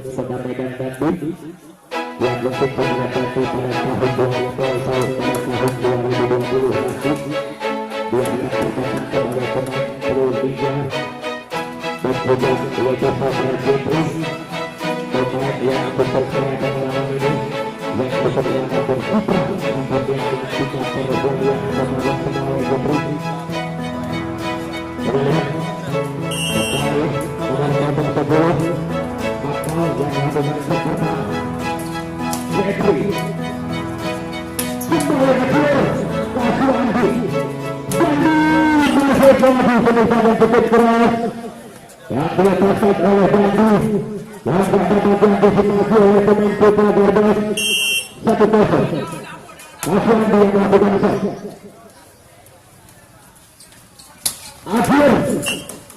Kota Medan Bandung yang untuk menghadapi pada tahun 2020 nanti dia akan tercatat sebagai pemain Pro Liga dan juga yaitu Fabian Jepri, pemain yang berkesehatan malam ini yang bersedia berkiprah kemudian dengan tiga perempuan yang bersama semua Jepri kemudian kembali dengan nomor 11 maka yang dengan pertama Jepri kembali hadir kasih Andi dan cukup keras yang diletakkan oleh Bandi yang dapat diantisipasi oleh pemain Putra Garbas 1-0. Kasih Andi yang melakukan set akhir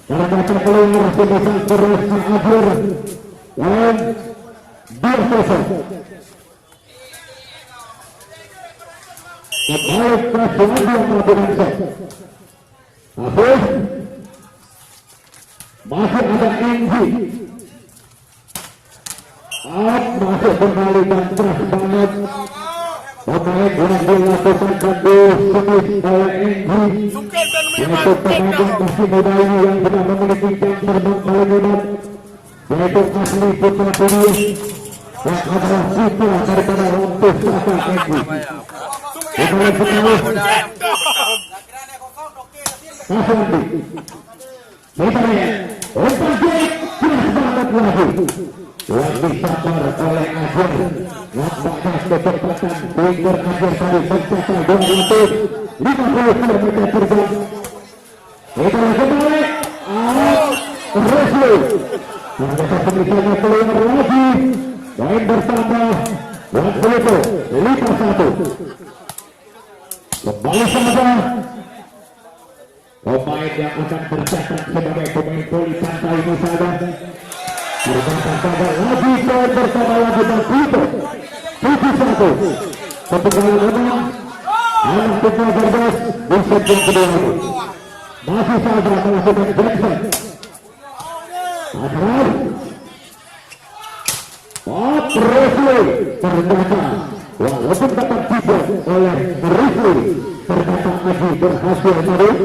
karena baca keluar sebesar kerasnya akhir dan 2-0. Kembali kasih Andi yang melakukan set Hafiz masih ada Enggi masuk kembali dan keras banget pemain yang dilakukan bagus semis oleh Enggi yaitu pemain masih mudanya yang sudah memiliki jam terbang paling hebat yaitu asli Putra Turius yang adalah putra daripada Rontus Saka Enggi kembali sekali kasih Andi sebenarnya umpan jauh keras banget lagi yang disabar oleh Ajar nampaknya kecepatan winger Ajar tadi mencapai 250 km per jam itulah kembali Resli ternyata pemisahnya keluar lagi main bertambah waktu itu 5-1 kembali saja pemain yang akan tercatat sebagai pemain voli pantai ini saja tercatat saja lagi poin bersama lagi dan itu 7-1 ketinggalan menang anak Putra Garbas di set yang kedua ini masih saja melakukan Jackson Adras Resli ternyata walaupun dapat tiga oleh Resli ternyata Aji berhasil menarik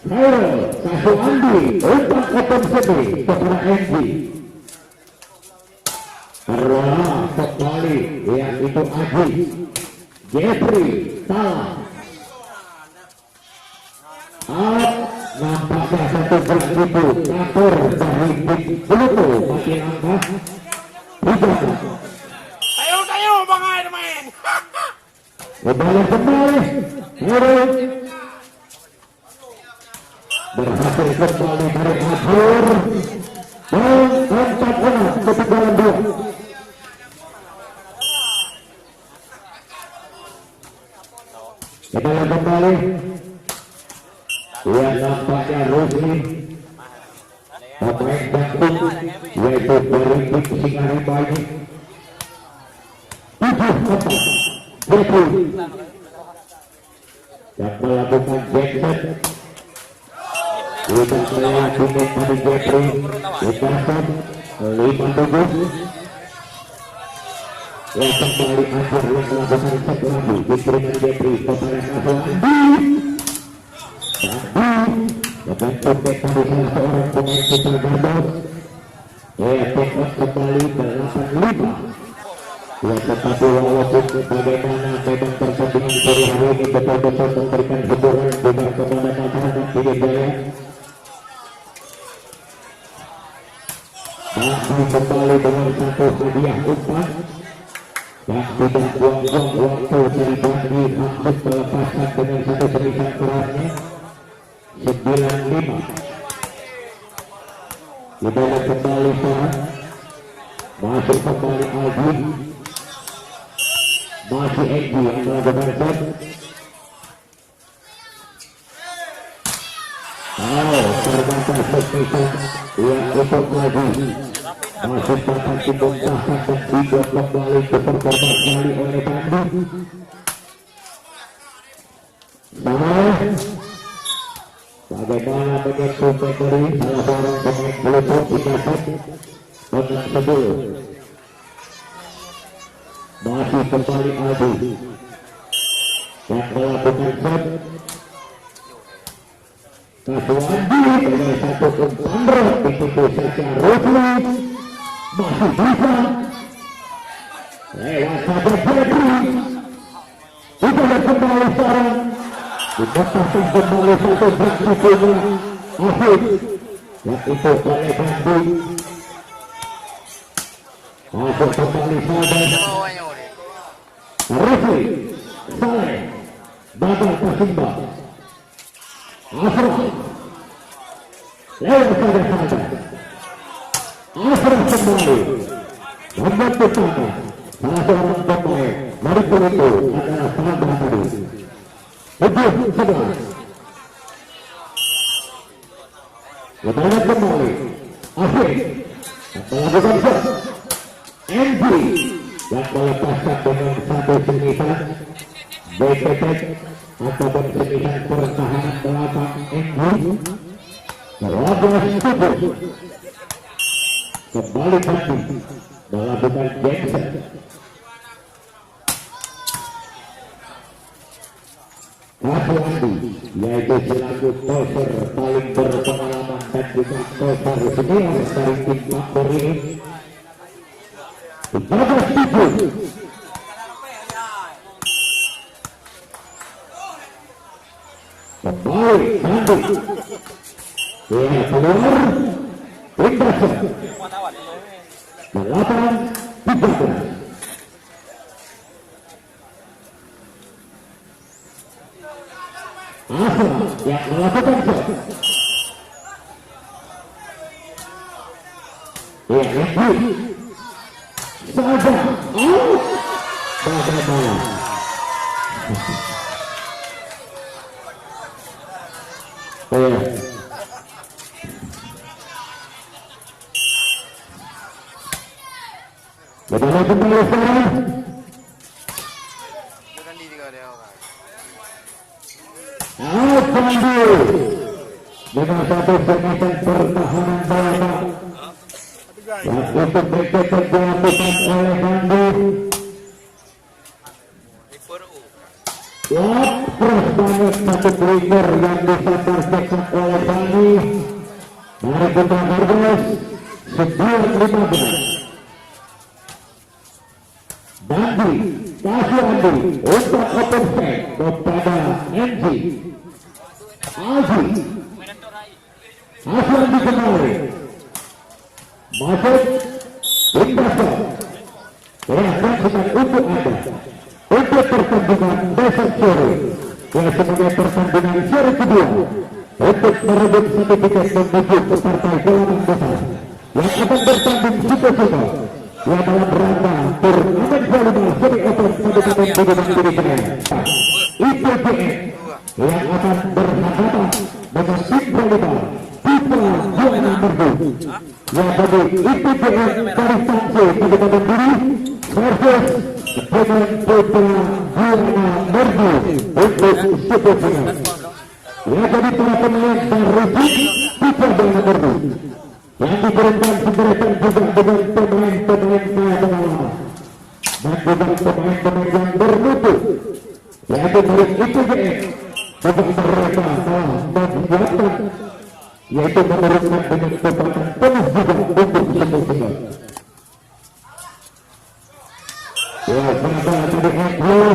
Khairul kasih Andi umpan open sendiri kepada Enggi Perlahan kembali yang itu Aji Jeffrey salah nampaknya satu belas ribu kapur dari Pluto masih angka 3 tayo mga main kembali berhasil kembali dari Akhir dan 4-6 ketinggalan 2 kita kembali yang nampaknya Rusli pemain Bandung yaitu dari tim Singaremba ini 7-4 Jeffrey yang melakukan Jackson kita melakukan pada Jeffrey Jackson 5-7 yang kembali akhir yang melakukan satu lagi diberikan Jeffrey kepada Kasih membentuk tadi salah seorang pemain Putra Garbas teknik kembali 8-5 ya tetapi walaupun bagaimana memang pertandingan sore hari ini betul-betul memberikan hiburan juga kepada masyarakat Pidijaya masih kembali dengan satu hadiah umpan yang tidak buang-buang waktu dari Bandi Mahmud melepaskan dengan satu serisan kerasnya 9-5 kita kembali sehat masih kembali Aldi masih Enggi yang melakukan set ternyata spesial yang untuk lagi masih dapat dibongkahkan dan dibuat kembali diperkorban kembali oleh Bandi sebagai bola menyentuh memori salah seorang pemain peluncur Indonesia dengan sebul. Masih kembali Aldi yang melakukan shot. Kaswandi dengan satu umpan ditutup saja Rusli masih bisa lewat saja Febri kita kembali sekarang dipasang kembali satu bersikunya Afif yang itu oleh Bandi masuk kembali saja Rusli Saleh Babak Kasimba Asraf lewat saja Asraf kembali membantu tanda salah seorang pemain dari itu adalah Sandra tadi Ujung sebelah kita lihat kembali Afif melakukan shot MG yang melepaskan dengan satu senisan BPT ataupun senisan pertahanan belakang MG 12-7 kembali Bandi melakukan Jackson Kaswandi yaitu selaku toser paling berpengalaman dan juga toser senior dari tim Makmur ini 13-7 kembali Bandi ya keluar Indra 8-13 Asra yang melakukan shot ya Henry saja pada bola bagaimana kembali sekarang Bandi dengan satu senisan pertahanan belakang yang itu begitu dilakukan oleh Bandi terus banyak satu trigger yang bisa tercetak oleh Bandi dari Putra Barbaros 9-15 Bandi Kaswandi untuk open set kepada NG Aji Kaswandi kembali masuk Indra dan bukan untuk Anda untuk pertandingan besok sore yang sebagai pertandingan seri kedua untuk merebut satu tiket menuju ke partai golongan besar yang akan bertanding super yang dalam rangka turnamen volleyball seri open Kabupaten Buduman Diri IPGN yang akan berhadapan dengan tim volleyball Putra Buana Merdu yang bagi IPGN Karistansi Kabupaten Diri versus dengan Putra Buana Merdu untuk super final yang jadi para pemain dari Putra Buana Merdu yang dikirimkan seberikan juga dengan pemain-pemain pengalaman dan juga pemain-pemain yang bermutu yaitu dari IPGN juga mereka telah membuatkan yaitu menurunkan dengan kekuatan penuh juga untuk semua ya pada tadi Andrew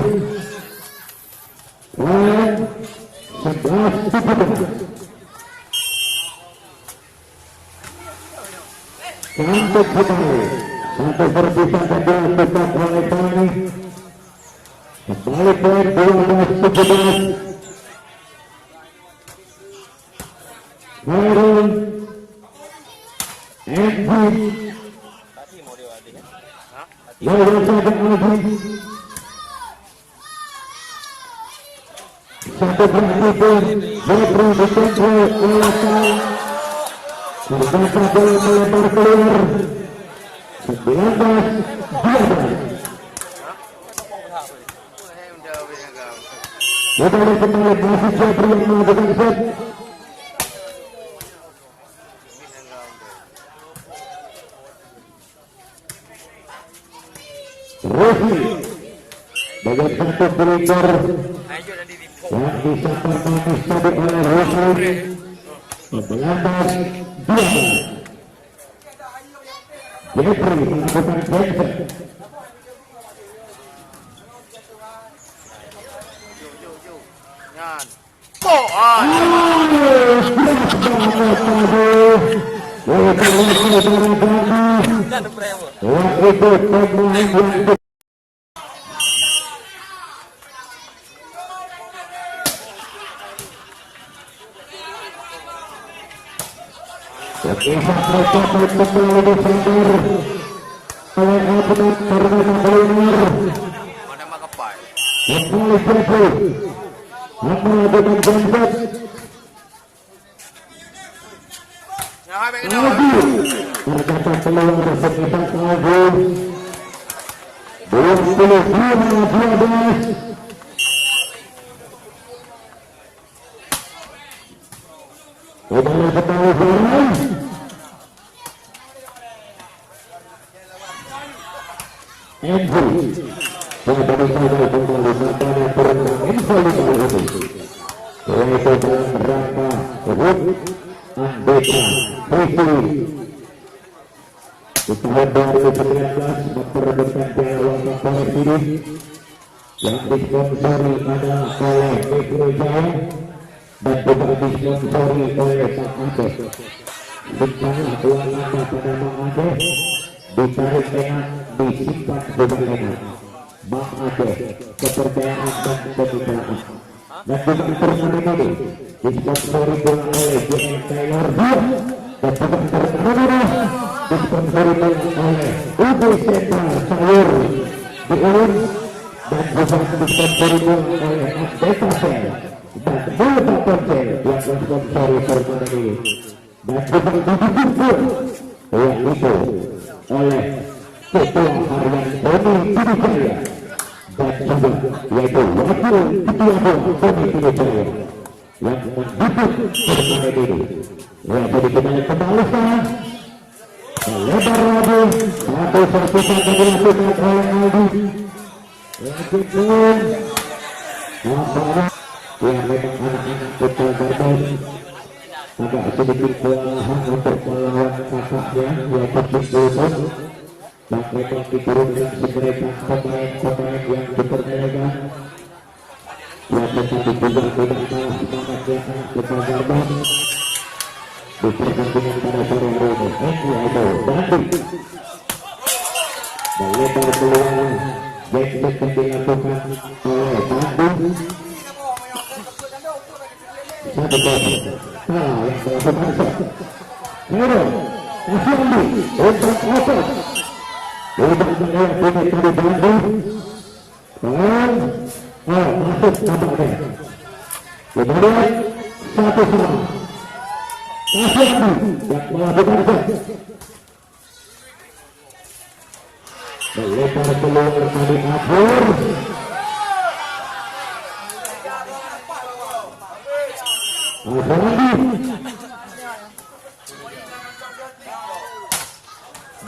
dan 11-17 sampai kembali satu berpisah dan dilakukan oleh Tani kembali poin 12-17 Harun Edwin Yaudah saja Alvin satu berarti pun Bedro dikontrol oleh Tani ternyata bola melebar keluar 19-12 kita lihat kembali masih Jabri yang melakukan set Rossi dengan satu pelipur yang disambar manis tadi oleh Rossi 19-12. Jeffrey melakukan cancel. Tahun 2019 memperebutkan piala Presiden yang disponsori oleh Metro Jaya dan juga disponsori oleh Pak Aceh. Bencana dua lama pada Bang Aceh ditarik dengan disimpan sebagainya Bang Aceh kepercayaan dan kemitraan. Dan juga turnamen ini disponsori oleh JN Taylor dan juga turnamen disponsori oleh UB Sentral Sayur Diun dan juga disponsori oleh Desa Sel dan Multa Ponsel yang disponsori turnamen ini dan juga didukung yaitu oleh Ketua Harian Tony Pidijaya dan juga yaitu Wakil Ketua Tony Pidijaya yang mendukung turnamen ini. Jadi kita kembali lebar lagi satu serpihan yang dilakukan oleh Aldi lanjutkan nampaknya yang memang anak-anak kita bermain agak sedikit kewalahan untuk melawan kakaknya yaitu Pintusun dan mereka diturunkan semereka pemain-pemain yang dipercayakan yang tetapi juga tidak kalah semangatnya anak kita bermain di pertandingan pada sore hari ini. Yaitu Bandung melebar peluang back-back yang dilakukan oleh Bandung satu kali salah yang dilakukan Hero Asyandi untuk Otot untuk mengelak pemain dari Bandung dan masuk tampaknya kemudian satu sama Asyandi yang melakukan melebar keluar tadi akhir Asyandi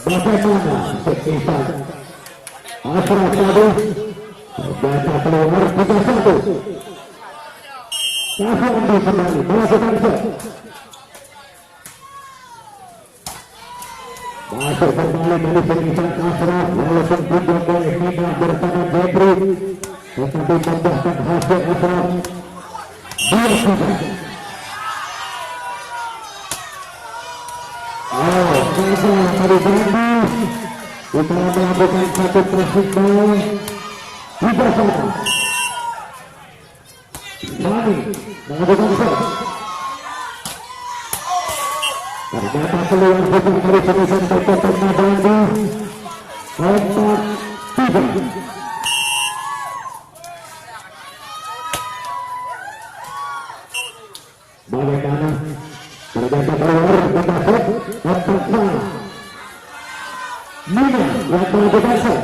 bagaimana sekitar Asra tadi data keluar 3-1 Asyandi kembali melakukan set masuk kembali dari penyisaan Asraf walaupun tidak boleh pindah bersama Jebri tetapi membuahkan hasil Asraf 2-3. Gagal dari Bandi kita melakukan satu pressing ball 3-1. Sani melakukan set ternyata keluar hukum dari penyusun tertutup Bandi 4-3. Bagaimana ternyata keluar pada set 4-5 Nina yang melakukan set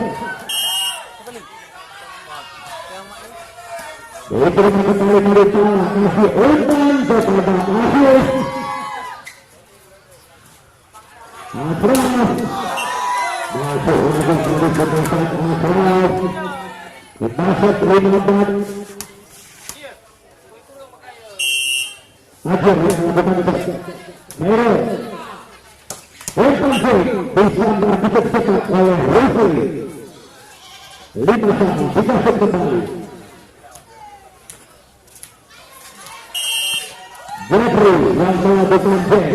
diterima kembali dari tangan kasih umpan kepada Asraf masuk lagi dari pemirsa Asraf. Masuk 5 ajar yang melakukan Hero Wempangsi bisa melakukan sekat oleh Rufri 5-1 dikasih kembali Jeffrey yang melakukan Jack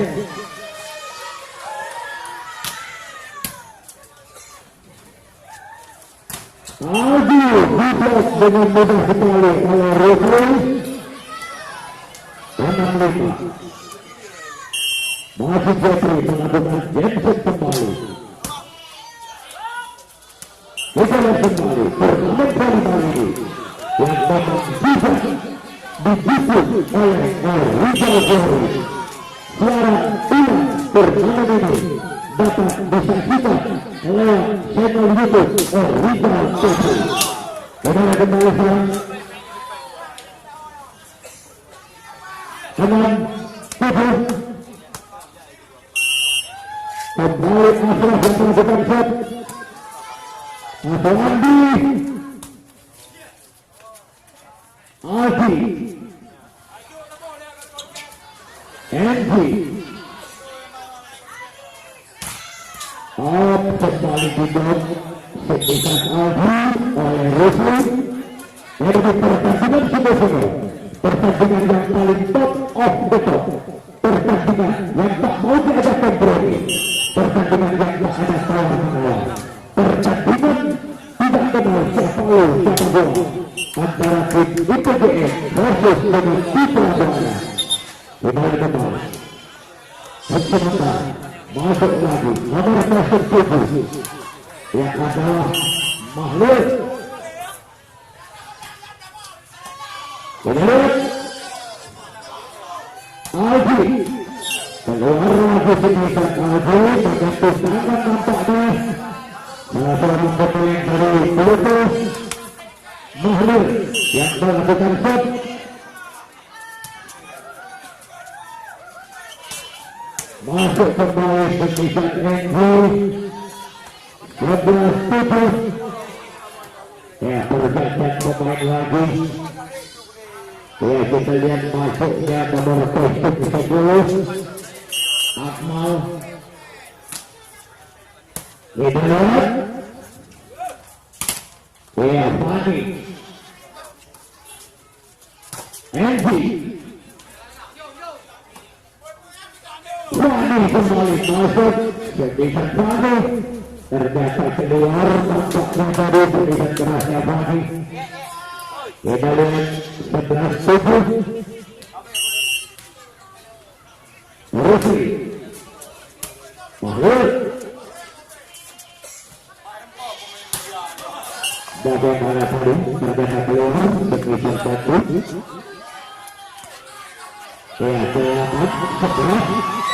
Aldi diblok dengan mudah sekali oleh Rufri 6-5 masih Jeffrey melakukan Jensen kembali kita lihat kembali pertama kali ini yang memang bisa didukung oleh Rizal Johri siaran ulang pertandingan ini dapat disaksikan lewat channel YouTube Rizal Johri kita lihat kembali siang 6-7 kembali Asraf yang melakukan shot Asraf Aldi Enzi kembali didorong sekitar Aldi oleh Rusli dari pertandingan sungguh-sungguh pertandingan yang paling top of the top pertandingan yang tak mau diajak kompromi pertandingan yang tak ada tawar-menawar pertandingan tidak kenal siapa lo siapa bola antara tim IPGS versus dengan Citra Buana kembali kembali sebentar masuk lagi nomor 07 yang adalah Makhluk kemudian Aldi keluar lagi sedikit Aldi menyentuh tangan nampaknya salah seorang pemain dari Pluto Makhluk yang melakukan shot masuk kembali sedikit Enzi 11-7 ya pergantian pemain lagi ya kita lihat masuknya nomor 10 Akmal kita lihat ya Fani Enzi Fani kembali masuk sedikit Fani ternyata keluar tampaknya tadi sedikit kerasnya Fani kita lihat 11-7 Rufri Makhluk bagaimana tadi ternyata keluar sekitar 1 ya 8-11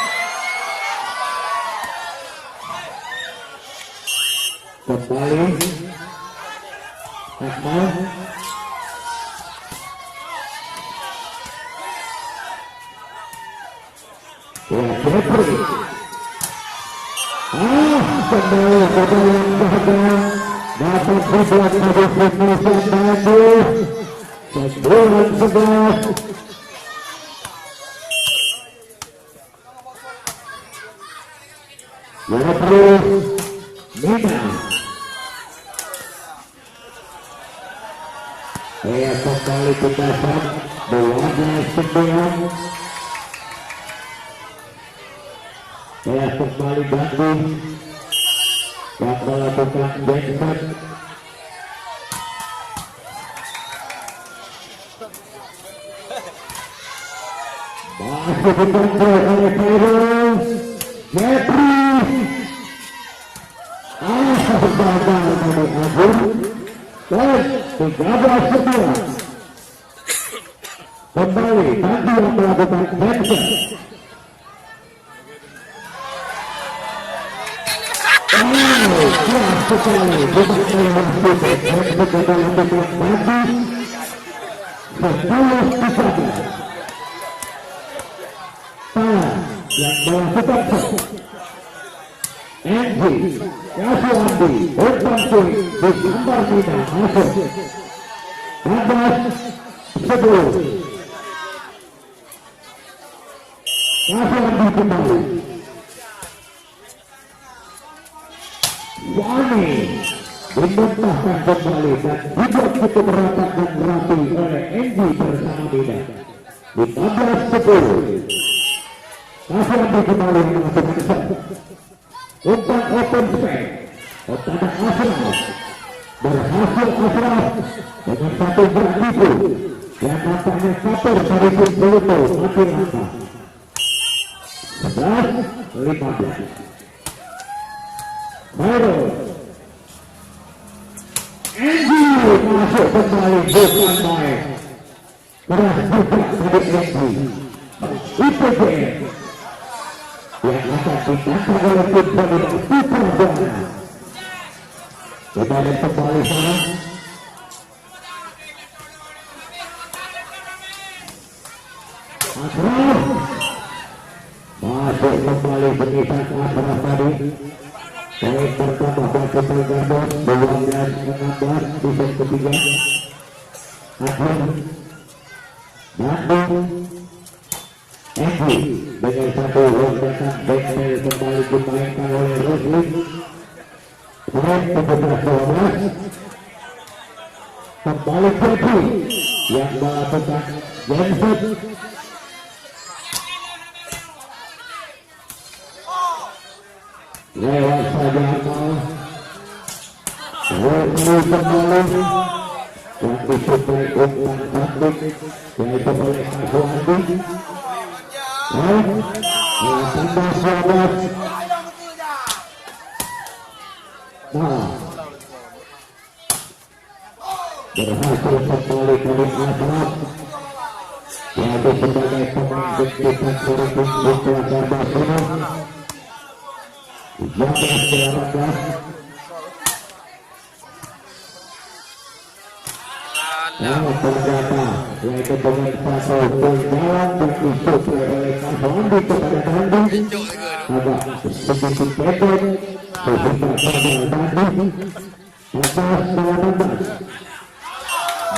kembali Akmal ya Jeffrey kembali pada yang bahagia dapat dibuat pada Indonesia Bandung 9-11 Jeffrey Nina ya kembali pendapat 12-9 ya kembali Bandung yang melakukan Jensen masih dibantu oleh Virus Jeffrey gagal dari Agung dan 13-9 kembali tadi yang melakukan Jensen keras sekali bukan melawan Putih dan betul untuk bagus 10-13 Pala yang melakukan Enzi Yasuh Andi umpan poin disambar Mina masuk 14-10. Yasuh Andi kembali Wani dimuntahkan kembali dan juga cukup rapat dan rapi oleh Enji bersama Mina 15-10. Yasuh Andi kembali melakukan set umpan open space kepada Ashraf berhasil Ashraf dengan satu gerak itu yang nampaknya kapur dari tim Pluto Atilanta 11-15. Baru Enji masuk kembali bukan main keras juga dari Enji IPJ yang akan ditangkap oleh tim Garuda Putra Buana. Kita lihat kembali sana. Ashraf masuk kembali penisah Ashraf tadi. Poin pertama buat Putra Garbos 12-16 di set ketiga. Ashraf Bandung Enji dengan satu lonjakan backtail kembali dimainkan oleh Roslin. Poin 17-12. Kembali Jeffy yang melakukan genset. Lewat saja Amal. Roslin kembali yang disuplai umpan taktik yaitu oleh Yasuh Andi. Tambah 11. Nah, berhasil kembali dari Ashraf yaitu sebagai pemain buktikan dari tim Putra Garbos ini 13-18. Ternyata yaitu dengan satu poin dalam dan disuplai oleh Yasuh Andi kepada Bandung agak sedikit pendek sehingga gagal Bandung 14-18.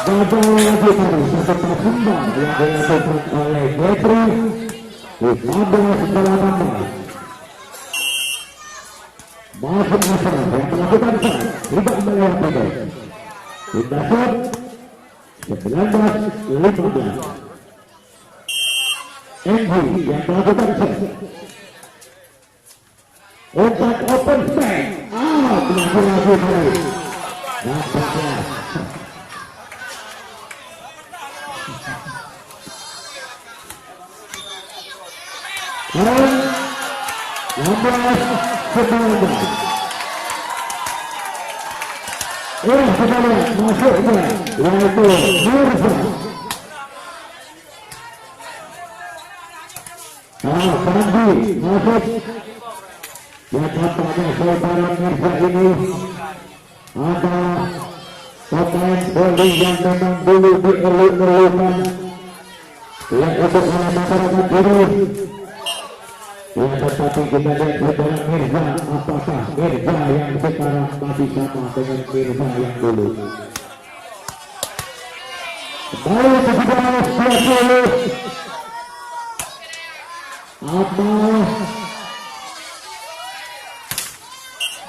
Gagal lagi tadi satu persembahan yang dilakukan oleh Jeffrey 15-18. Masuk Ashraf yang melakukan set tidak melewati tidak shot 19-15. Enji yang melakukan set umpan open space lagi kali nampaknya poin 16-19. Kita lihat masuknya yaitu Mirza. Pandi masuk yang tampaknya saudara Mirza ini adalah pemain voli yang memang dulu dieluk-elukan yang untuk oleh masyarakat ini. Ya, tetapi kita lihat saudara Mirza, apakah Mirza yang sekarang masih sama dengan Mirza yang dulu. Kembali ke 17-20. Amal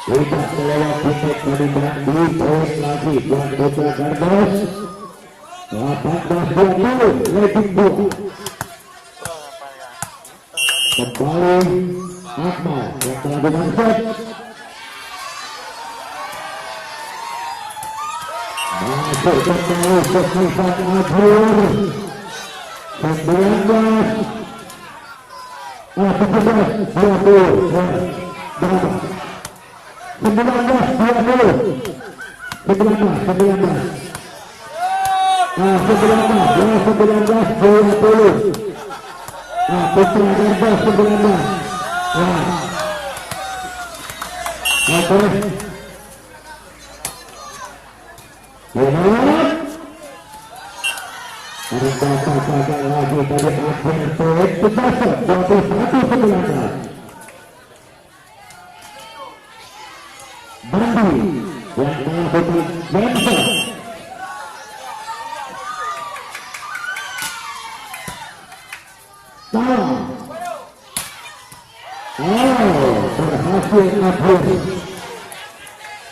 tidak melewati set dari Bandi. Poin lagi buat Putra Garbos 18-20. Rating 2. Kembali Akmal yang melakukan set. Masuk kembali ke sifat akhir 19-20. 19-20. Putra Garbos 19. Gagal lagi dari akhir poin 21-19. Salah. Berhasil kabur.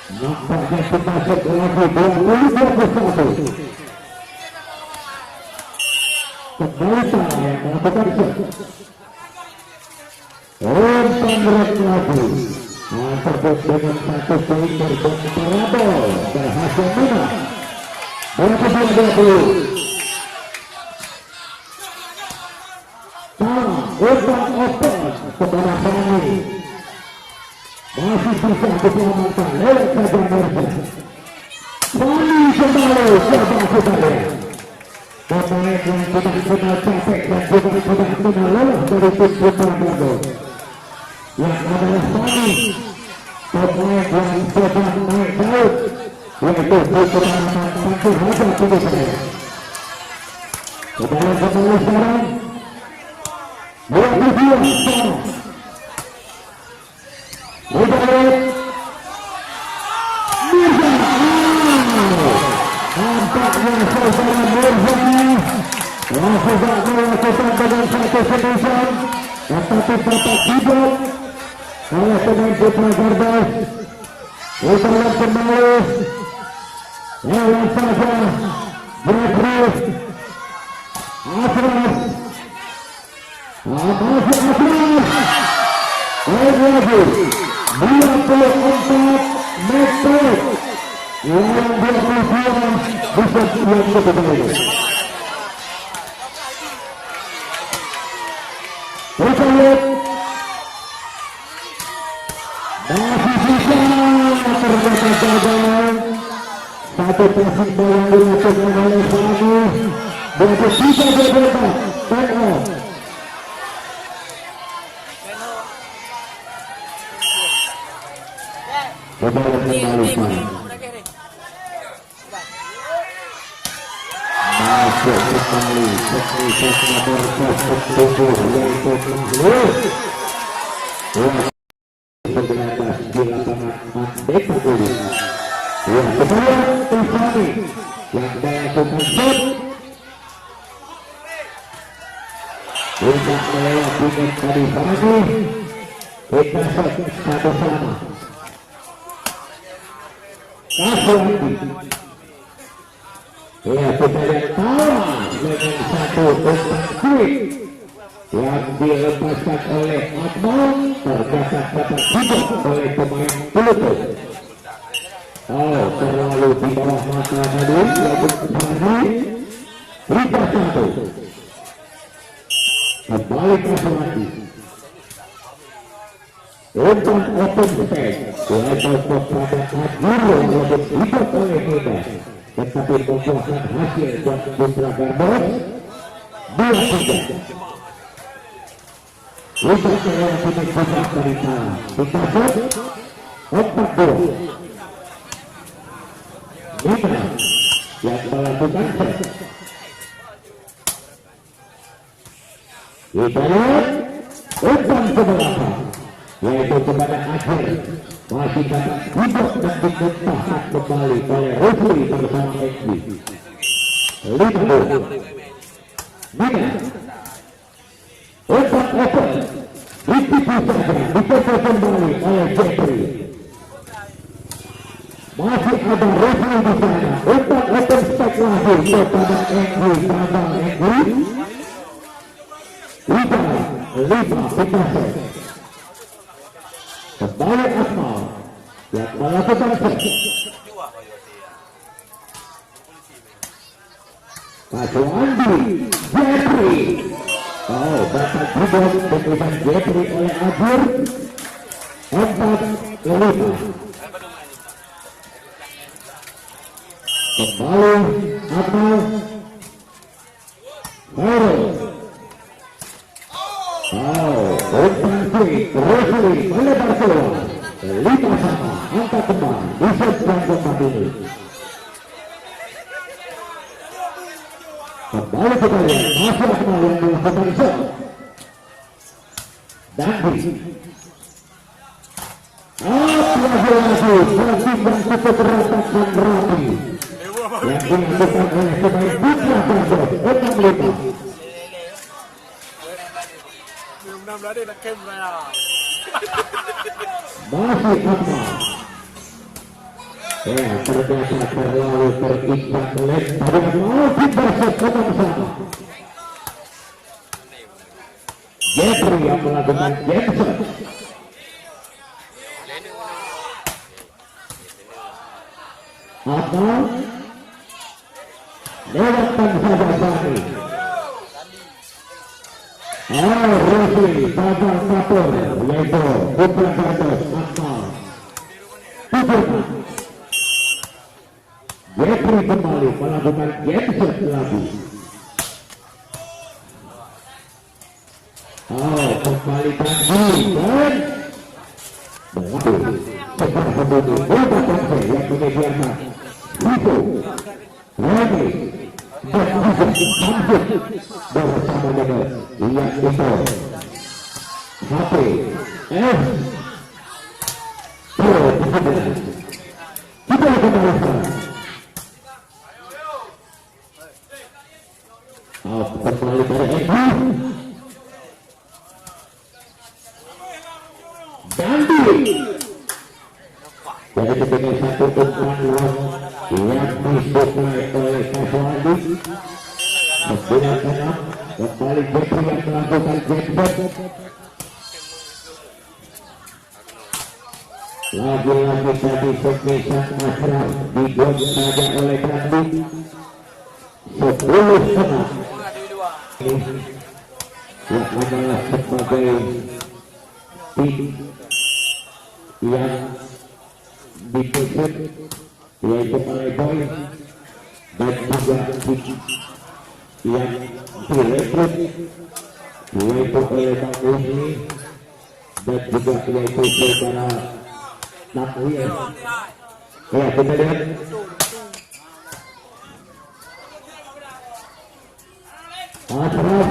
Nampaknya kita set lagi 20-21. Kembali salah yang melakukan set. Umpan berat lagi. Terbut dengan satu poin berbon parabol. Berhasil menang. 22-20. Salah. Umpan open kepada Fani. Masih bisa diselamatkan lewat saja Mersa. Fani kembali coba kembali. Pemain yang sudah kenal capek dan juga sudah kenal lelah dari tim Putra Bandung. Yang adalah Fani. Pemain yang sedang naik daun. Yaitu Putra Bandung Haja Tinggi Saya. Kembali sekarang. 22 sama. Mudarat Mirza. Nampaknya saudara Mirza langsung melakukan dengan satu semusan, tetapi dapat dibuat oleh pemain Putra Gardas. Kita lihat kembali lewat saja Jeffrey Ashraf. Masih Ashraf lagi 24 meter yang 22 bisa yang kembali. Kita lihat masih bisa ternyata gagal. Satu passing bola yang dilakukan oleh Fani. 23 berbeda. Tengok. Kembali masuk kembali seperti nomor 7 yaitu Mahmud 19 di lapangan Mandeka Uli. Yang kedua Tifani yang melakukan shot tidak melewati tadi Fani. Kita shot satu sama. Kasih ya, kita lihat tawa dengan satu umpan quick yang dilepaskan oleh Akmal, ternyata dapat dibuat oleh pemain pelutus. Terlalu di bawah mata tadi yaitu Fani. Liga 1 kembali ke Selati. Umpan open space dilakukan pada Admiro yang dibuat oleh Nida, tetapi membuahkan hasil buat Putra Gardas 2-3. Untuk yang kini bisa cerita kita set 4-2. Nida yang melakukan set. Kita lihat umpan sebelah yaitu kepada akhir masih dapat hidup dan dikentahkan kembali oleh Rusli bersama Enggi. 5-2. Nida umpan open ditipu saja dikentah kembali oleh Jeffrey. Masih ada Rusli di sana. Umpan open spek lagi kepada Enggi sama Enggi. 5 pindah. Kembali Akmal yang melakukan set. Pasung Andi Jeffrey. Dapat dibuat dengan Jeffrey oleh Ajur. 4-5. Kembali Akmal. Hero. Umpan quick Rusli melebar keluar. 5 sama. Angkat kembali di set yang keempat ini. Kembali kita lihat masih Akmal yang melakukan set. Dandi lagi pertimbang cukup rapat dan rapi yang dilakukan oleh pemain Putra Bandung 6-5. Masih aman. Ya, ternyata terlalu terikat lempar yang masih bersekolah sama. Jeffrey yang melakukan Jensen. Apa? Lewatkan saja Sani. Rossi, Babang Kapur, yaitu Putra Santos, Akmal. Tujuan. Jeffrey kembali melakukan Jensen lagi. Kembali Tanji dan berlaku sekarang membunuh Boba Tanji yang menyediakan itu Rani dan juga Samsung bersama dengan Liat Ito HP F Pro kita kembali sekarang kembali dari Eko Dandi dari ketika satu umpan yang disukai oleh Kaswandi menggunakan kembali Jeffrey yang melakukan jackpot lagi-lagi tadi Sekisan Ashraf dibuat saja oleh Dandi 10 setengah yang adalah sebagai tim yang dipimpin yaitu oleh Boy dan juga yang direkrut yaitu oleh Bang Uzi dan juga yaitu saudara Nakwil. Ya, kita lihat Ashraf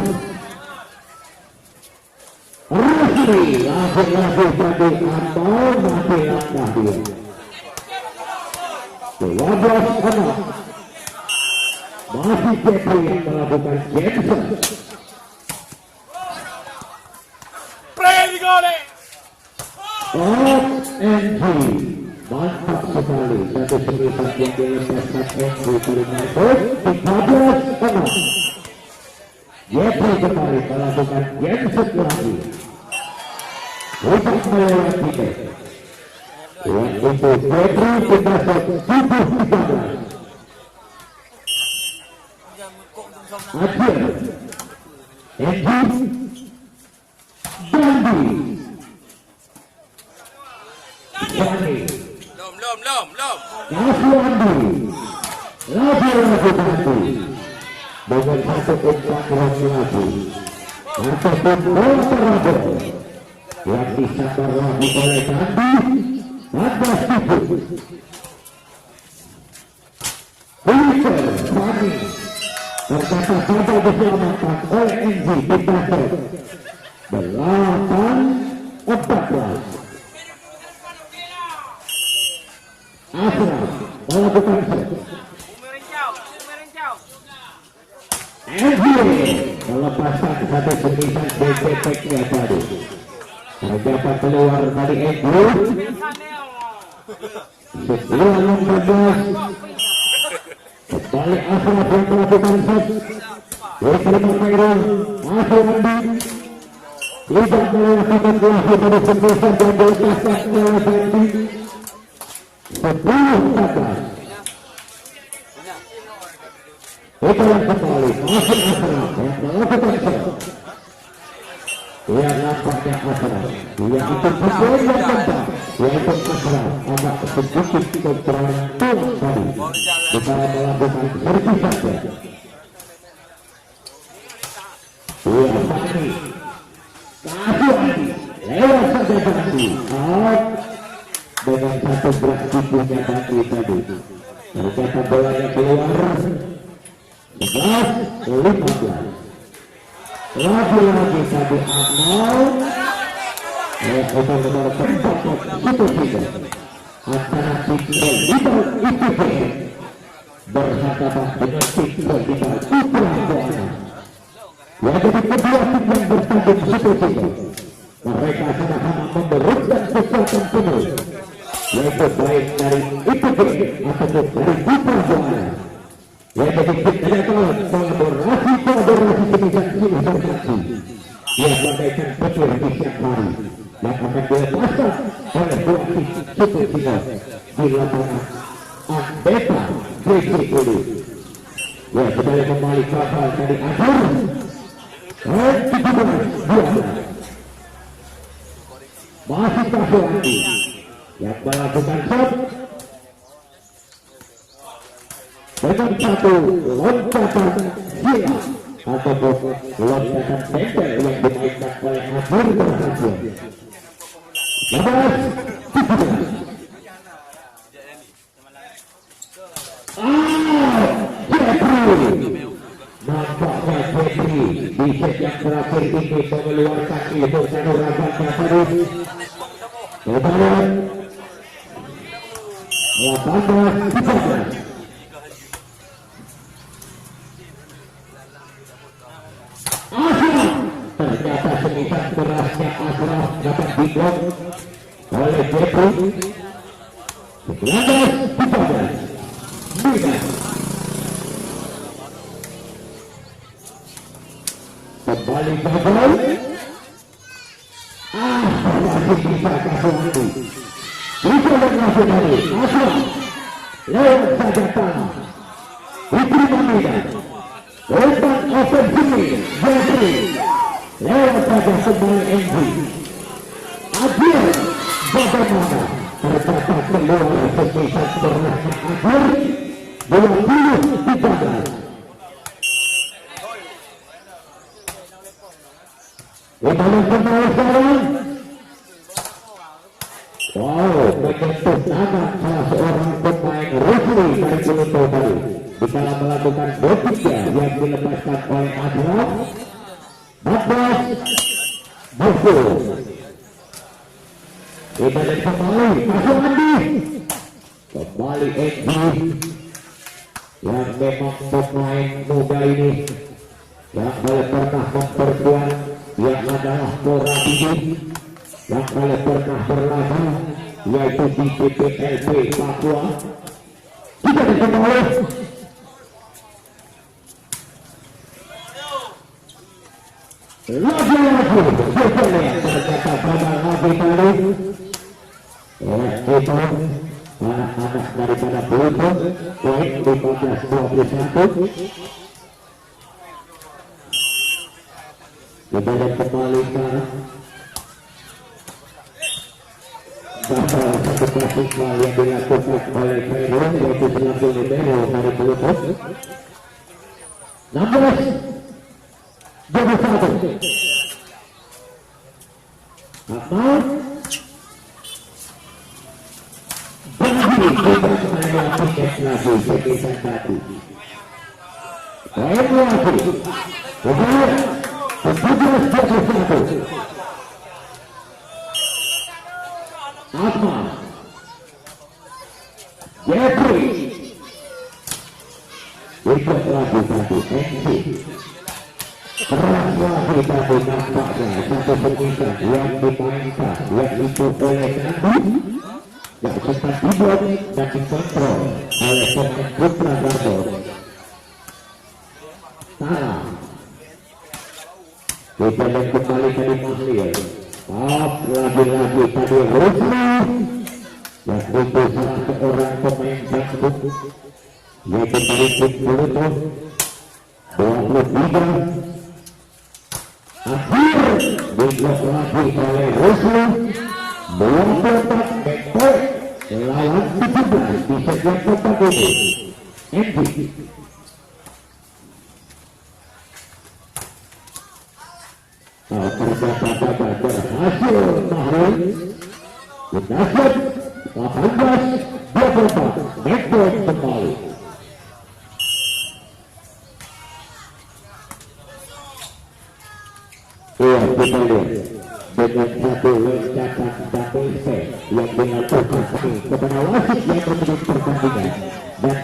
Rossi langsung jadi atau masih langkah dia 12 anak masih Jeffrey yang melakukan Jensen OMG mantap sekali satu serikat yang dilepaskan OMG terima 13 anak Jeffrey kembali melakukan Jensen lagi untuk melewati yang itu Jeffrey sudah 7-13 Akhir Engine Dandi Sani Kaswandi lagi Dandi dengan satu umpan lagi ataupun bola terabur yang disabar lagi oleh Dandi 14-7 Peter Fani tercatat saja diselamatkan oleh NG di basket 8-14 Ashraf melakukan set NG melepaskan satu semisan BCP-nya tadi ternyata keluar dari NG 10-14 kembali Ashraf yang melakukan set diterima Khairul Ashrandi tidak melewati lagi pada sembilan dan dilepaskan oleh Dandi 10-14 itu yang kembali masih Ashraf yang melakukan set yang nampaknya Ashraf yang itu pukul yang keempat yaitu Ashraf agak sedikit kekurangan tulang tadi kita melakukan servis saja Fani Kaswandi lewat saja Dandi out dengan satu berat tubuhnya Dandi tadi ternyata bolanya keluar 11-15 lagi-lagi tadi Akmal benar-benar tempat situasi antara Tinggal Libal ITPN berhadapan dengan Tinggal Libal Putra Buana yang jadi kedua tim yang bertanding situasi Kejatuhan kolaborasi kebijakan ini bersaksi. Ia bagaikan petir di siang hari yang akan dilepaskan oleh dua tim Super Singa di lapangan Andeka GC Ulu. Ya, kembali kembali kapal dari akhir. Dan 17-12. Masih Kasuandi yang melakukan shot dengan satu lompatan gila ataupun lompatan tempel yang dimainkan oleh Azhar berhasil. 11-17. Jeffrey, nampaknya Jeffrey di set yang terakhir ini mengeluarkan ilmu kanuragannya tadi. Kemudian 18-13. Ternyata semitan berasnya Ashraf dapat diblok oleh Jeffrey. 19-13. Kembali gagal. Masih bisa Kasuandi. Bisa bernasionali Ashraf lewat saja tanah. Diterima Medan. Umpan ofensif Jeffrey lewat saja kembali Enggi. Adil bagaimana terdapat keluar semitan berasnya Ashraf 20-13. Kembali kembali sekarang. Wow, menyentuh tangan salah seorang pemain Rusli dari Kulunto tadi. Dikala melakukan botiknya yang dilepaskan oleh Ashraf. 14-20. Kembali kembali Kasuandi. Kembali Enggi yang memang pemain muda ini yang pernah memperkuat yang adalah Mora ini yang pernah berlaga yaitu di PPLP Papua. Kita dikembali lagi ternyata pada lagi tadi itu anak-anak daripada Pluto poin 15-21. Kita kembali sekarang. Bakal satu klasik yang dilakukan oleh Peru yaitu selaku libero dari Pluto. 16-21. Akmal bagi kita melakukan lagi sekitar tadi. Poin lagi. Kemudian 17-21. Akmal Jeffrey ikut lagi satu Enggi. Keras lagi tadi nampaknya satu pemikiran yang dimainkan yaitu oleh Nandi yang sempat dibuat dan dikontrol oleh pemain Putra Garbon. Salah kita lihat kembali tadi Mahlil. Lagi-lagi tadi Rusli yang itu salah seorang pemain Bandung yaitu dari tim Pluto. 23 akhir diblok lagi oleh Rusli. 24 backpoint melawan 17 di set yang keempat ini. Enggi terdapat berhasil Mahlil. Berdasar 18-24 backpoint kembali. Iya, kita lihat dengan satu loncatan Batese yang dilakukan kepada wasit yang menutup pertandingan dan